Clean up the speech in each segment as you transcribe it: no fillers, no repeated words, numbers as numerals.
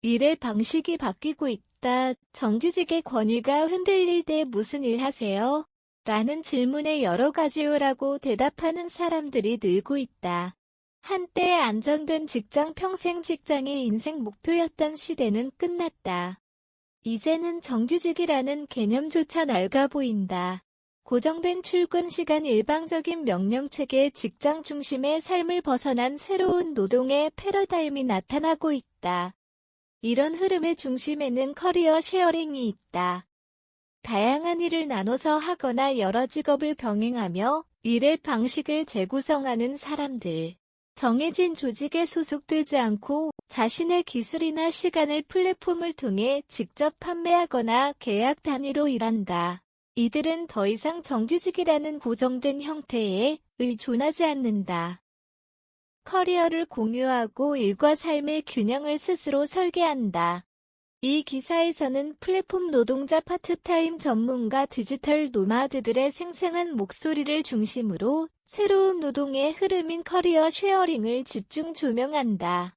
일의 방식이 바뀌고 있다. 정규직의 권위가 흔들릴 때 무슨 일 하세요? 라는 질문에 여러 가지요라고 대답하는 사람들이 늘고 있다. 한때 안정된 직장, 평생 직장이 인생 목표였던 시대는 끝났다. 이제는 정규직이라는 개념조차 낡아 보인다. 고정된 출근 시간, 일방적인 명령체계, 직장 중심의 삶을 벗어난 새로운 노동의 패러다임이 나타나고 있다. 이런 흐름의 중심에는 커리어 쉐어링이 있다. 다양한 일을 나눠서 하거나 여러 직업을 병행하며 일의 방식을 재구성하는 사람들. 정해진 조직에 소속되지 않고 자신의 기술이나 시간을 플랫폼을 통해 직접 판매하거나 계약 단위로 일한다. 이들은 더 이상 정규직이라는 고정된 형태에 의존하지 않는다. 커리어를 공유하고 일과 삶의 균형을 스스로 설계한다. 이 기사에서는 플랫폼 노동자, 파트타임 전문가, 디지털 노마드들의 생생한 목소리를 중심으로 새로운 노동의 흐름인 커리어 쉐어링을 집중 조명한다.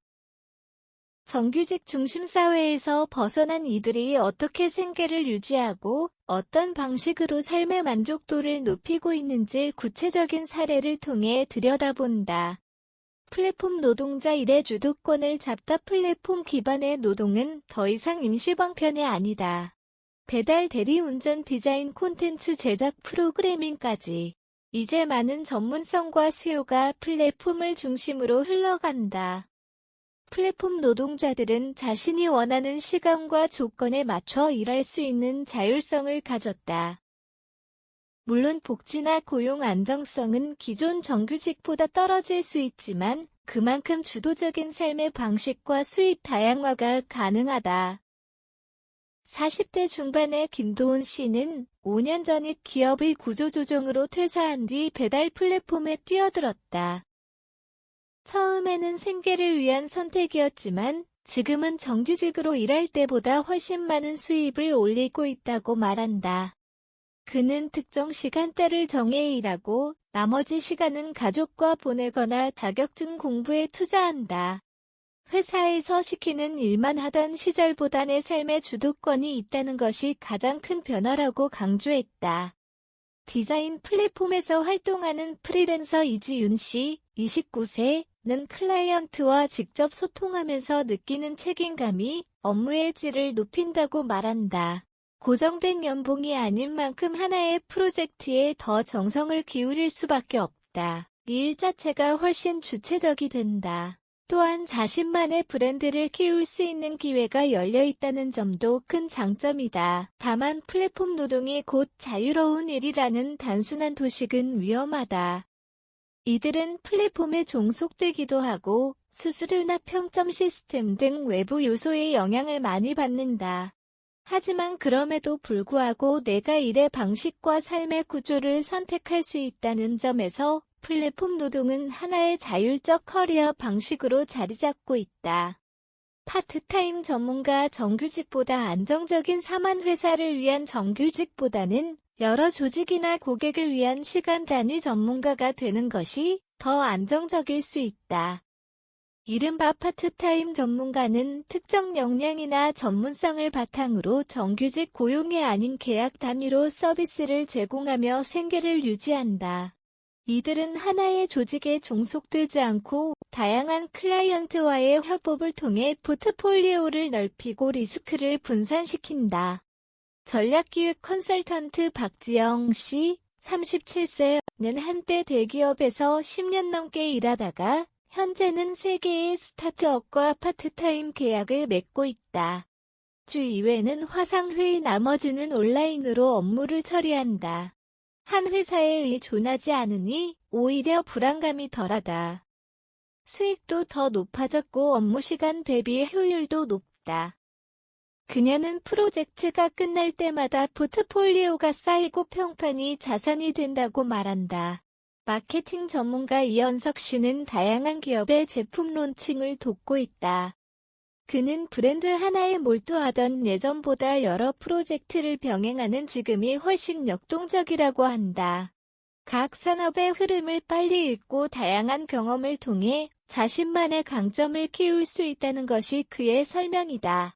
정규직 중심 사회에서 벗어난 이들이 어떻게 생계를 유지하고 어떤 방식으로 삶의 만족도를 높이고 있는지 구체적인 사례를 통해 들여다본다. 플랫폼 노동자, 일의 주도권을 잡다. 플랫폼 기반의 노동은 더 이상 임시방편이 아니다. 배달, 대리운전, 디자인, 콘텐츠 제작, 프로그래밍까지 이제 많은 전문성과 수요가 플랫폼을 중심으로 흘러간다. 플랫폼 노동자들은 자신이 원하는 시간과 조건에 맞춰 일할 수 있는 자율성을 가졌다. 물론 복지나 고용 안정성은 기존 정규직보다 떨어질 수 있지만 그만큼 주도적인 삶의 방식과 수입 다양화가 가능하다. 40대 중반의 김도훈 씨는 5년 전에 기업의 구조조정으로 퇴사한 뒤 배달 플랫폼에 뛰어들었다. 처음에는 생계를 위한 선택이었지만 지금은 정규직으로 일할 때보다 훨씬 많은 수입을 올리고 있다고 말한다. 그는 특정 시간대를 정해 일하고 나머지 시간은 가족과 보내거나 자격증 공부에 투자한다. 회사에서 시키는 일만 하던 시절보다 내 삶의 주도권이 있다는 것이 가장 큰 변화라고 강조했다. 디자인 플랫폼에서 활동하는 프리랜서 이지윤 씨, 29세는 클라이언트와 직접 소통하면서 느끼는 책임감이 업무의 질을 높인다고 말한다. 고정된 연봉이 아닌 만큼 하나의 프로젝트에 더 정성을 기울일 수밖에 없다. 일 자체가 훨씬 주체적이 된다. 또한 자신만의 브랜드를 키울 수 있는 기회가 열려 있다는 점도 큰 장점이다. 다만 플랫폼 노동이 곧 자유로운 일이라는 단순한 도식은 위험하다. 이들은 플랫폼에 종속되기도 하고 수수료나 평점 시스템 등 외부 요소의 영향을 많이 받는다. 하지만 그럼에도 불구하고 내가 일의 방식과 삶의 구조를 선택할 수 있다는 점에서 플랫폼 노동은 하나의 자율적 커리어 방식으로 자리 잡고 있다. 파트타임 전문가, 정규직보다 안정적인 사만 회사를 위한 정규직보다는 여러 조직이나 고객을 위한 시간 단위 전문가가 되는 것이 더 안정적일 수 있다. 이른바 파트타임 전문가는 특정 역량이나 전문성을 바탕으로 정규직 고용이 아닌 계약 단위로 서비스를 제공하며 생계를 유지한다. 이들은 하나의 조직에 종속되지 않고 다양한 클라이언트와의 협업을 통해 포트폴리오를 넓히고 리스크를 분산시킨다. 전략기획 컨설턴트 박지영 씨, 37세는 한때 대기업에서 10년 넘게 일하다가 현재는 3개의 스타트업과 파트타임 계약을 맺고 있다. 주 2회는 화상회의, 나머지는 온라인으로 업무를 처리한다. 한 회사에 의존하지 않으니 오히려 불안감이 덜하다. 수익도 더 높아졌고 업무 시간 대비 효율도 높다. 그녀는 프로젝트가 끝날 때마다 포트폴리오가 쌓이고 평판이 자산이 된다고 말한다. 마케팅 전문가 이현석 씨는 다양한 기업의 제품 론칭을 돕고 있다. 그는 브랜드 하나에 몰두하던 예전보다 여러 프로젝트를 병행하는 지금이 훨씬 역동적이라고 한다. 각 산업의 흐름을 빨리 읽고 다양한 경험을 통해 자신만의 강점을 키울 수 있다는 것이 그의 설명이다.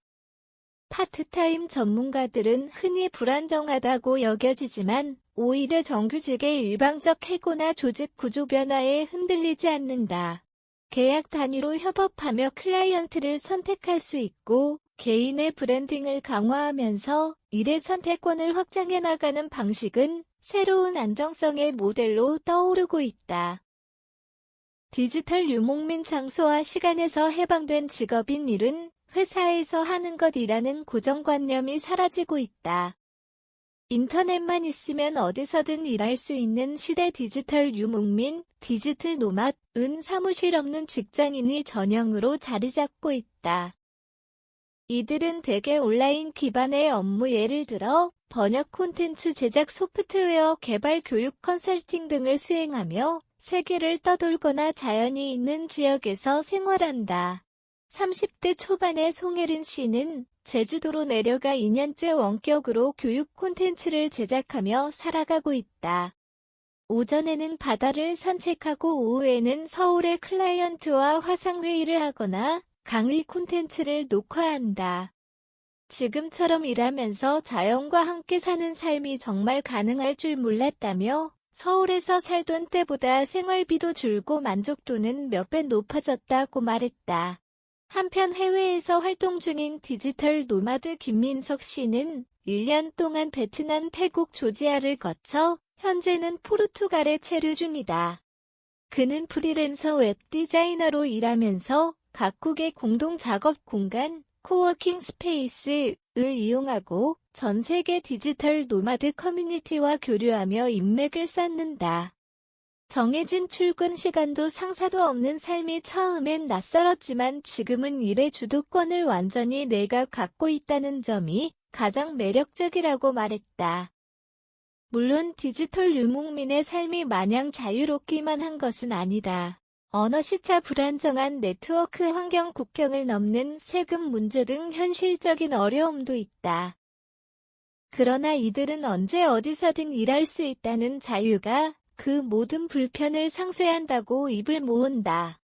파트타임 전문가들은 흔히 불안정하다고 여겨지지만 오히려 정규직의 일방적 해고나 조직 구조 변화에 흔들리지 않는다. 계약 단위로 협업하며 클라이언트를 선택할 수 있고 개인의 브랜딩을 강화하면서 일의 선택권을 확장해 나가는 방식은 새로운 안정성의 모델로 떠오르고 있다. 디지털 유목민 장소와 시간에서 해방된 직업인 일은 회사에서 하는 것이라는 고정관념이 사라지고 있다. 인터넷만 있으면 어디서든 일할 수 있는 시대 디지털 유목민, 디지털 노mad은 사무실 없는 직장인이 전형으로 자리 잡고 있다. 이들은 대개 온라인 기반의 업무 예를 들어 번역 콘텐츠 제작 소프트웨어 개발 교육 컨설팅 등을 수행하며 세계를 떠돌거나 자연이 있는 지역에서 생활한다. 30대 초반의 송혜린 씨는 제주도로 내려가 2년째 원격으로 교육 콘텐츠를 제작하며 살아가고 있다. 오전에는 바다를 산책하고 오후에는 서울의 클라이언트와 화상회의를 하거나 강의 콘텐츠를 녹화한다. 지금처럼 일하면서 자연과 함께 사는 삶이 정말 가능할 줄 몰랐다며 서울에서 살던 때보다 생활비도 줄고 만족도는 몇 배 높아졌다고 말했다. 한편 해외에서 활동 중인 디지털 노마드 김민석 씨는 1년 동안 베트남, 태국, 조지아를 거쳐 현재는 포르투갈에 체류 중이다. 그는 프리랜서 웹 디자이너로 일하면서 각국의 공동 작업 공간, 코워킹 스페이스를 이용하고 전 세계 디지털 노마드 커뮤니티와 교류하며 인맥을 쌓는다. 정해진 출근 시간도 상사도 없는 삶이 처음엔 낯설었지만 지금은 일의 주도권을 완전히 내가 갖고 있다는 점이 가장 매력적이라고 말했다. 물론 디지털 유목민의 삶이 마냥 자유롭기만 한 것은 아니다. 언어 시차, 불안정한 네트워크 환경, 국경을 넘는 세금 문제 등 현실적인 어려움도 있다. 그러나 이들은 언제 어디서든 일할 수 있다는 자유가 그 모든 불편을 상쇄한다고 입을 모은다.